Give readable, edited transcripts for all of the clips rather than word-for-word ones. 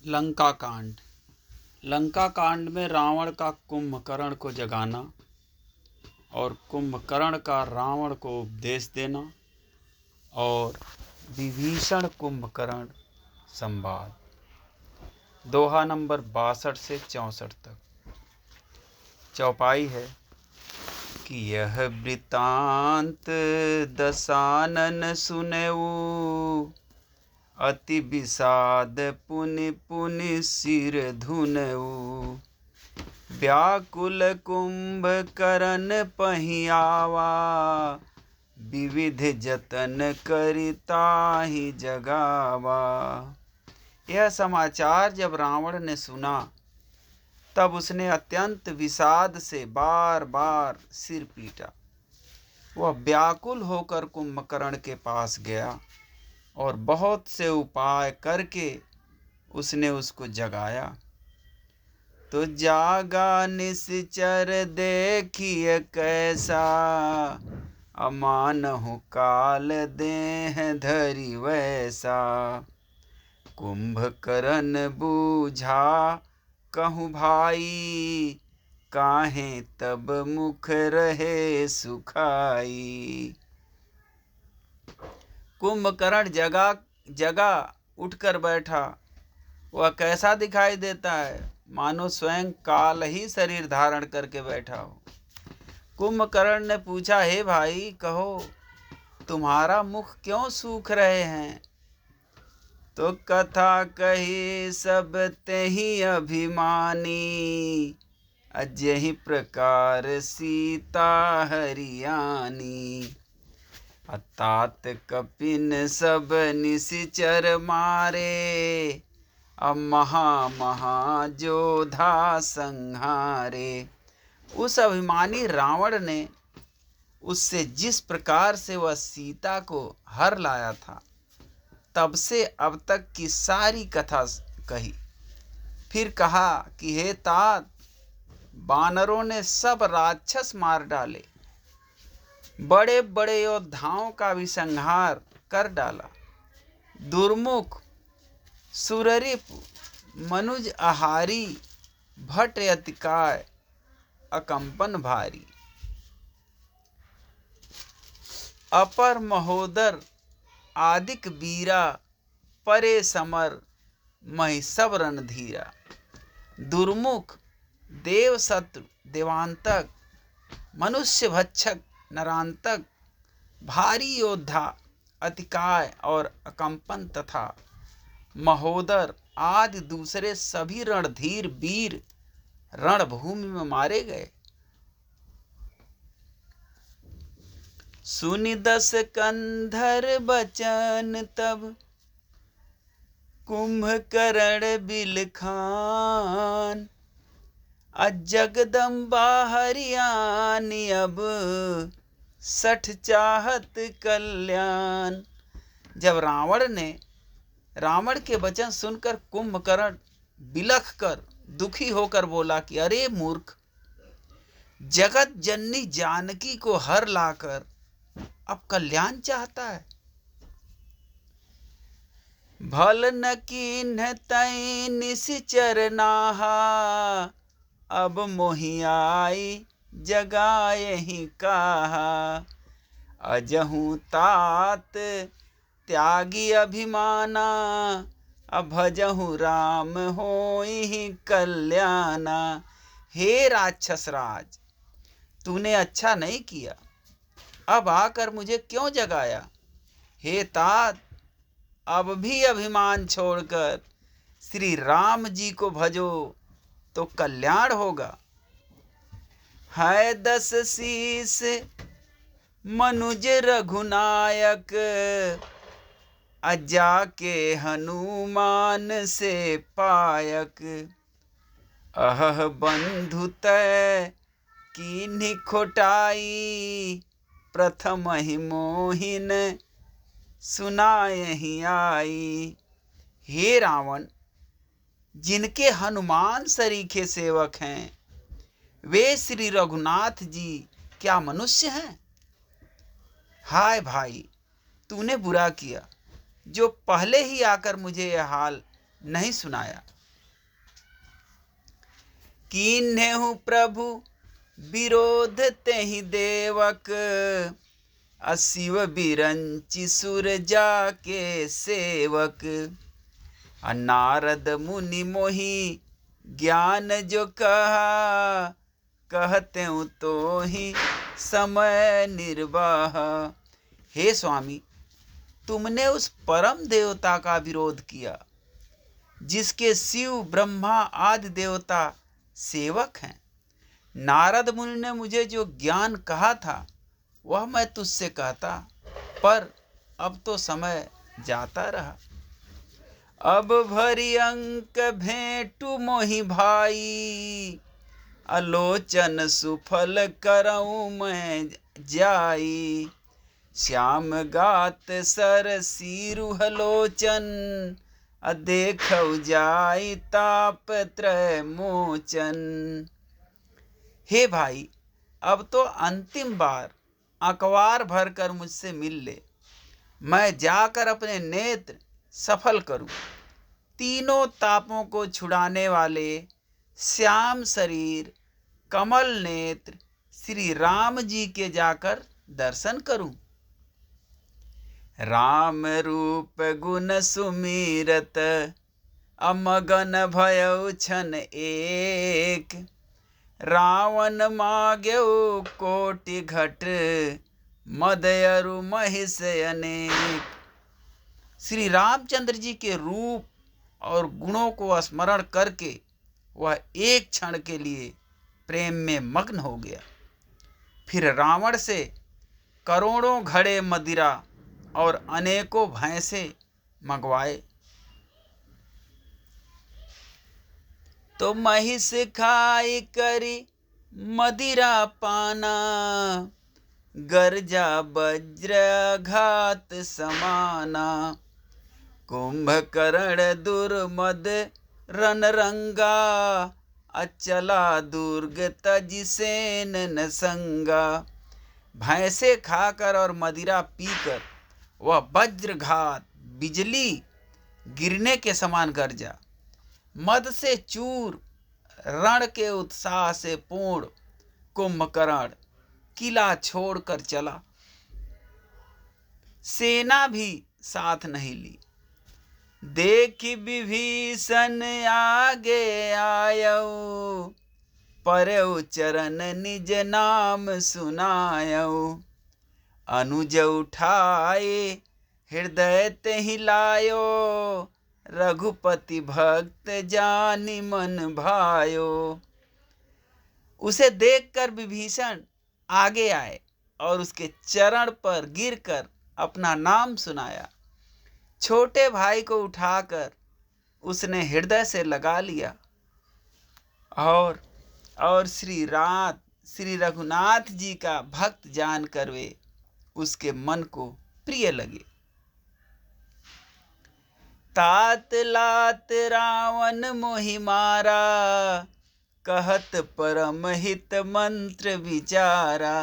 लंका कांड। लंका कांड में रावण का कुंभकर्ण को जगाना और कुंभकर्ण का रावण को उपदेश देना और विभीषण कुंभकर्ण संवाद। दोहा नंबर 62 से 64 तक। चौपाई है कि यह वृतांत दशानन सुनेऊ, अति विषाद पुनि पुनि सिर धुनऊ। व्याकुल कुंभकर्ण पहियावा, विविध जतन करिता ही जगावा। यह समाचार जब रावण ने सुना तब उसने अत्यंत विषाद से बार बार सिर पीटा। वह व्याकुल होकर कुंभकर्ण के पास गया और बहुत से उपाय करके उसने उसको जगाया। तो जागा निश्चर देखिए कैसा, अमानहु काल देह धरि वैसा। कुंभकर्ण बूझा कहूँ भाई, काहे तब मुख रहे सुखाई। कुंभकर्ण जगा उठकर बैठा। वह कैसा दिखाई देता है, मानो स्वयं काल ही शरीर धारण करके बैठा हो। कुंभकर्ण ने पूछा, हे भाई कहो तुम्हारा मुख क्यों सूख रहे हैं। तो कथा कही सब तेहि अभिमानी, अजहि प्रकार सीता हरियाणी। अतात कपिन सब निशिचर मारे, अब महा जोधा संहारे। उस अभिमानी रावण ने उससे जिस प्रकार से वह सीता को हर लाया था, तब से अब तक की सारी कथा कही। फिर कहा कि हे तात, बानरों ने सब राक्षस मार डाले, बड़े बड़े योद्धाओं का भी संहार कर डाला। दुर्मुख सुररिप मनुज आहारी, भट अतिकाय अकंपन भारी। अपर महोदर आदिक वीरा, परे समर महि सब रणधीरा। दुर्मुख देव शत्रु देवांतक, मनुष्य भक्षक नरांतक, भारी योद्धा अतिकाय और अकंपन तथा महोदर आदि दूसरे सभी रणधीर वीर रणभूमि में मारे गए। सुनि दस कंधर बचन तब, कुंभकर्ण बिलखान। जगदम्बा हरियाणी, अब सठ चाहत कल्याण। जब रावण के वचन सुनकर कुंभकर्ण बिलख कर दुखी होकर बोला कि अरे मूर्ख, जगत जननी जानकी को हर लाकर अब कल्याण चाहता है। भल न कीन्ह तै निशिचर नाहा, अब मोहि आई जगायहि काहा। अजहू तात त्यागी अभिमाना, अब भजहु राम होई कल्याणा। हे राक्षस राज, तूने अच्छा नहीं किया, अब आकर मुझे क्यों जगाया। हे तात, अब भी अभिमान छोड़कर श्री राम जी को भजो तो कल्याण होगा। है 10 शीस मनुज रघुनायक, अजा के हनुमान से पायक। अह बंधु तय कीन्ही खोटाई, प्रथम ही मोहिन सुनायहि आई। हे रावण, जिनके हनुमान सरीखे सेवक हैं, वे श्री रघुनाथ जी क्या मनुष्य हैं। हाय भाई, तूने बुरा किया जो पहले ही आकर मुझे यह हाल नहीं सुनाया। कीन्हेहु प्रभु विरोध तेहि देवक, अशिव बिरंचि सुर जाके सेवक। नारद मुनि मोहि ज्ञान जो कहा, कहते हूँ तो ही समय निर्वाह। हे स्वामी, तुमने उस परम देवता का विरोध किया जिसके शिव ब्रह्मा आदि देवता सेवक हैं। नारद मुनि ने मुझे जो ज्ञान कहा था वह मैं तुझसे कहता, पर अब तो समय जाता रहा। अब भरी अंक भेंटू मोहि भाई, आलोचन सुफल करऊँ मैं जाई। श्याम गात सर सीरुह लोचन, देखौ जाई ताप त्रय मोचन। हे भाई, अब तो अंतिम बार अखबार भरकर मुझसे मिल ले, मैं जाकर अपने नेत्र सफल करूं। तीनों तापों को छुड़ाने वाले श्याम शरीर कमल नेत्र श्री राम जी के जाकर दर्शन करूं। राम रूप गुण सुमीरत, अमगन भयउ छन एक। रावण माग्यउ कोटि घट, मदयरु महिष अनेक। श्री रामचंद्र जी के रूप और गुणों को स्मरण करके वह एक क्षण के लिए प्रेम में मग्न हो गया। फिर रावण से करोड़ों घड़े मदिरा और अनेकों भैंसे मंगवाए, तो महिष खाई करी मदिरा पाना। गर्जा वज्र घात समाना, कुंभकर्ण दुर्मद रणरंगा। अचला दुर्ग तज सेन न संगा। भैंसे खाकर और मदिरा पीकर वह वज्रघात बिजली गिरने के समान गर्जा। मद से चूर रण के उत्साह से पूर्ण कुंभकर्ण किला छोड़कर चला, सेना भी साथ नहीं ली। देखि विभीषण आगे आयऊ, परऊ चरण निज नाम सुनायऊ। अनुज उठाए हृदय तेहि लायो, रघुपति भक्त जानि मन भायो। उसे देखकर विभीषण आगे आए और उसके चरण पर गिरकर अपना नाम सुनाया। छोटे भाई को उठाकर उसने हृदय से लगा लिया और श्री रघुनाथ जी का भक्त जानकर वे उसके मन को प्रिय लगे। तात लात रावण मोहि मारा, कहत परम हित मंत्र विचारा।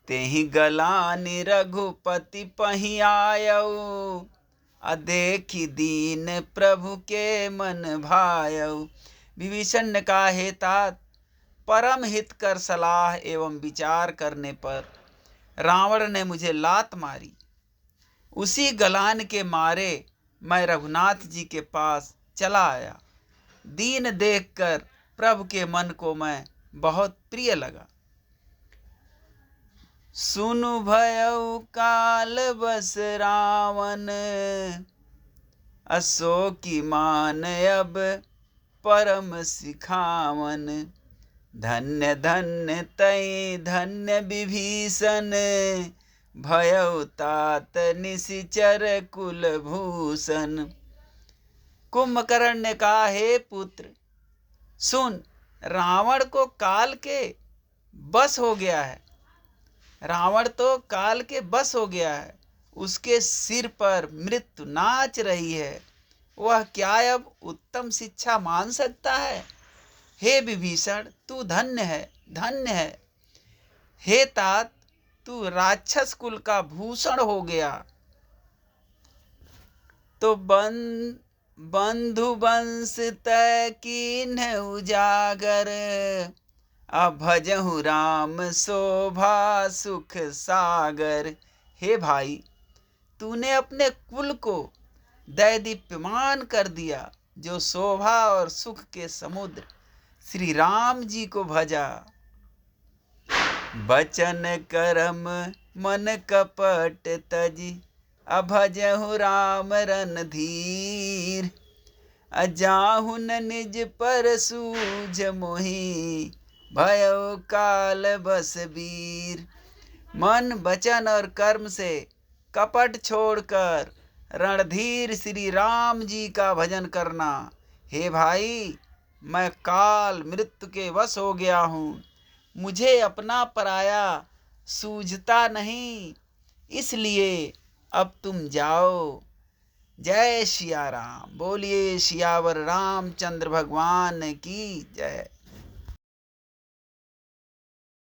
तेहि गलानि रघुपति पहि आयऊ, देखि दीन प्रभु के मन भायऊ। विभीषण ने कहा, हे तात, परम हित कर सलाह एवं विचार करने पर रावण ने मुझे लात मारी। उसी गलान के मारे मैं रघुनाथ जी के पास चला आया। दीन देखकर प्रभु के मन को मैं बहुत प्रिय लगा। सुनु भयउ काल बस रावण, अशोकी मान अब परम सिखावन। धन्य धन्य तै धन्य विभीषण, भयउ तात निशिचर कुलभूषण। कुंभकर्ण ने कहा, हे पुत्र सुन, रावण को काल के बस हो गया है। रावण तो काल के बस हो गया है। उसके सिर पर मृत्यु नाच रही है। वह क्या अब उत्तम शिक्षा मान सकता है? हे विभीषण, तू धन्य है, धन्य है। हे तात, तू राक्षस कुल का भूषण हो गया। तो बंधु बंस तय कीन्ह उजागर, अब भजहु राम शोभा सुख सागर। हे भाई, तूने अपने कुल को दैदीप्यमान कर दिया, जो शोभा और सुख के समुद्र श्री राम जी को भजा। बचन करम मन कपट तजी, अभजहु राम रणधीर। अजाहु न निज पर सूझ मोहि, भयो काल बस वीर। मन, वचन और कर्म से कपट छोड़कर रणधीर श्री राम जी का भजन करना। हे भाई, मैं काल मृत्यु के वश हो गया हूँ, मुझे अपना पराया सूझता नहीं, इसलिए अब तुम जाओ। जय सिया राम। बोलिए सियावर रामचंद्र भगवान की जय।